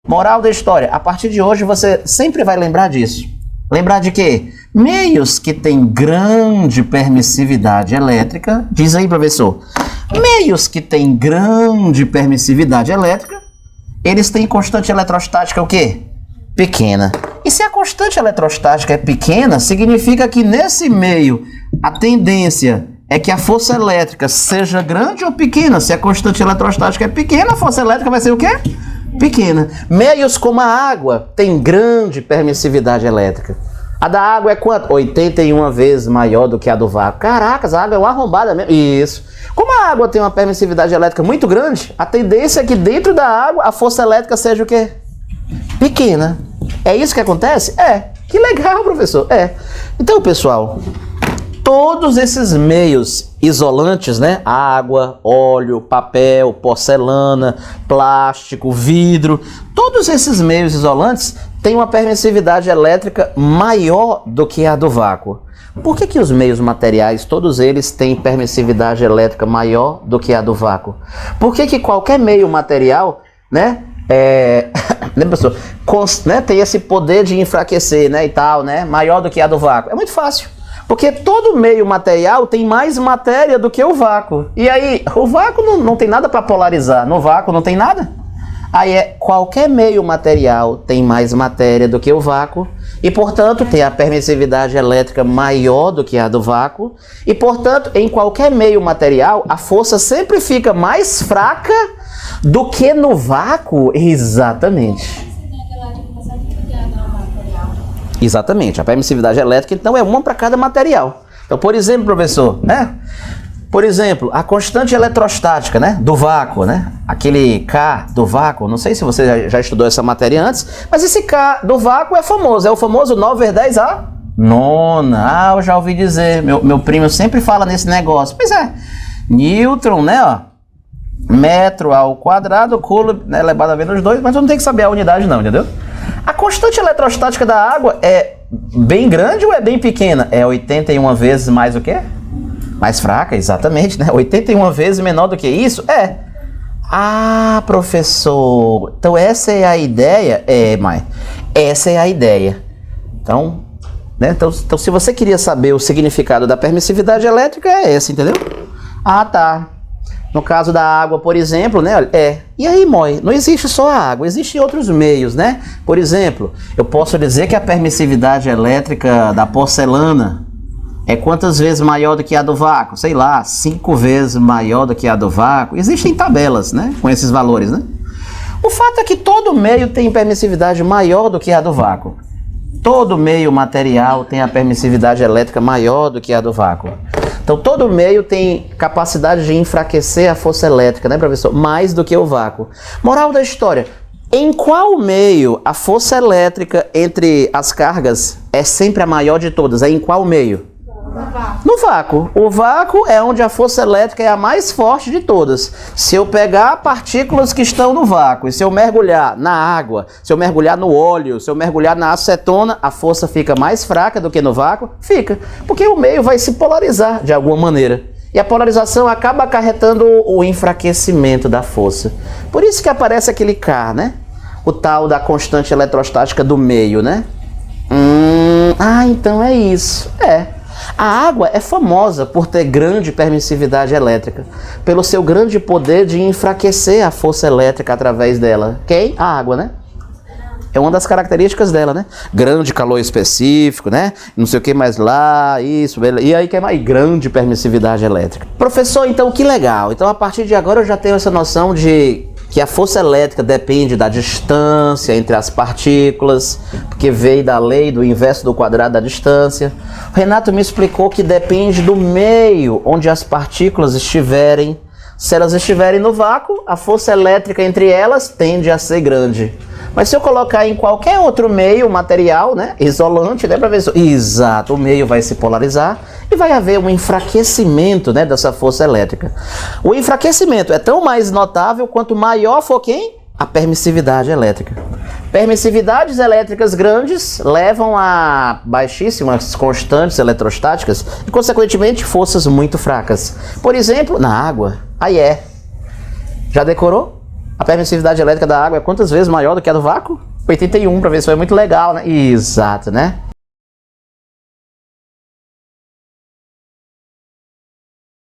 Moral da história, a partir de hoje você sempre vai lembrar disso. Lembrar de quê? Meios que têm grande permissividade elétrica, diz aí, professor, meios que têm grande permissividade elétrica, eles têm constante eletrostática o quê? Pequena. E se a constante eletrostática é pequena, significa que nesse meio a tendência é que a força elétrica seja grande ou pequena. Se a constante eletrostática é pequena, a força elétrica vai ser o quê? Pequena. Meios como a água têm grande permissividade elétrica. A da água é quanto? 81 vezes maior do que a do vácuo. Caracas, a água é uma arrombada mesmo. Isso. Como a água tem uma permissividade elétrica muito grande, a tendência é que dentro da água a força elétrica seja o quê? Pequena. É isso que acontece? É. Que legal, professor. É. Então, pessoal, todos esses meios isolantes, né? Água, óleo, papel, porcelana, plástico, vidro, todos esses meios isolantes têm uma permissividade elétrica maior do que a do vácuo. Por que os meios materiais, todos eles, têm permissividade elétrica maior do que a do vácuo? Por que qualquer meio material, né? Né, professor? Tem esse poder de enfraquecer, né? E tal, né? Maior do que a do vácuo. É muito fácil. Porque todo meio material tem mais matéria do que o vácuo. E aí, o vácuo não tem nada para polarizar. No vácuo não tem nada. Aí qualquer meio material tem mais matéria do que o vácuo. E, portanto, tem a permissividade elétrica maior do que a do vácuo. E, portanto, em qualquer meio material, a força sempre fica mais fraca do que no vácuo. Exatamente. Exatamente, a permissividade elétrica, então, é uma para cada material. Então, por exemplo, professor, né? Por exemplo, a constante eletrostática, né? Do vácuo, né? Aquele K do vácuo, não sei se você já estudou essa matéria antes, mas esse K do vácuo é famoso, é o famoso 9/10 a nona. Ah, eu já ouvi dizer, meu primo sempre fala nesse negócio. Pois é, Newton, né, ó, metro ao quadrado, coulomb, né, elevado a menos 2, mas eu não tenho que saber a unidade não, entendeu? A constante eletrostática da água é bem grande ou é bem pequena? É 81 vezes mais o quê? Mais fraca, exatamente, né? 81 vezes menor do que isso? É. Ah, professor, então essa é a ideia? É, mãe, essa é a ideia. Então, né? Então, se você queria saber o significado da permissividade elétrica, é esse, entendeu? Ah, tá. No caso da água, por exemplo, né? E aí, Moi, não existe só a água, existem outros meios, né? Por exemplo, eu posso dizer que a permissividade elétrica da porcelana é quantas vezes maior do que a do vácuo? Sei lá, 5 vezes maior do que a do vácuo. Existem tabelas, né? Com esses valores, né? O fato é que todo meio tem permissividade maior do que a do vácuo. Todo meio material tem a permissividade elétrica maior do que a do vácuo. Então, todo meio tem capacidade de enfraquecer a força elétrica, né, professor? Mais do que o vácuo. Moral da história. Em qual meio a força elétrica entre as cargas é sempre a maior de todas? É em qual meio? No vácuo. O vácuo é onde a força elétrica é a mais forte de todas. Se eu pegar partículas que estão no vácuo, e se eu mergulhar na água, se eu mergulhar no óleo, se eu mergulhar na acetona, a força fica mais fraca do que no vácuo? Fica. Porque o meio vai se polarizar de alguma maneira. E a polarização acaba acarretando o enfraquecimento da força. Por isso que aparece aquele K, né? O tal da constante eletrostática do meio, né? Então é isso. A água é famosa por ter grande permissividade elétrica, pelo seu grande poder de enfraquecer a força elétrica através dela. Quem? A água, né? É uma das características dela, né? Grande calor específico, né? Não sei o que mais lá, isso, e aí que é mais grande permissividade elétrica. Professor, então que legal. Então a partir de agora eu já tenho essa noção de que a força elétrica depende da distância entre as partículas, porque veio da lei do inverso do quadrado da distância. O Renato me explicou que depende do meio onde as partículas estiverem. Se elas estiverem no vácuo, a força elétrica entre elas tende a ser grande. Mas se eu colocar em qualquer outro meio material, né, isolante, né, professor? Exato, o meio vai se polarizar e vai haver um enfraquecimento, né, dessa força elétrica. O enfraquecimento é tão mais notável quanto maior for quem? A permissividade elétrica. Permissividades elétricas grandes levam a baixíssimas constantes eletrostáticas e, consequentemente, forças muito fracas. Por exemplo, na água. Já decorou? A permissividade elétrica da água é quantas vezes maior do que a do vácuo? 81, professor, é muito legal, né? Exato, né?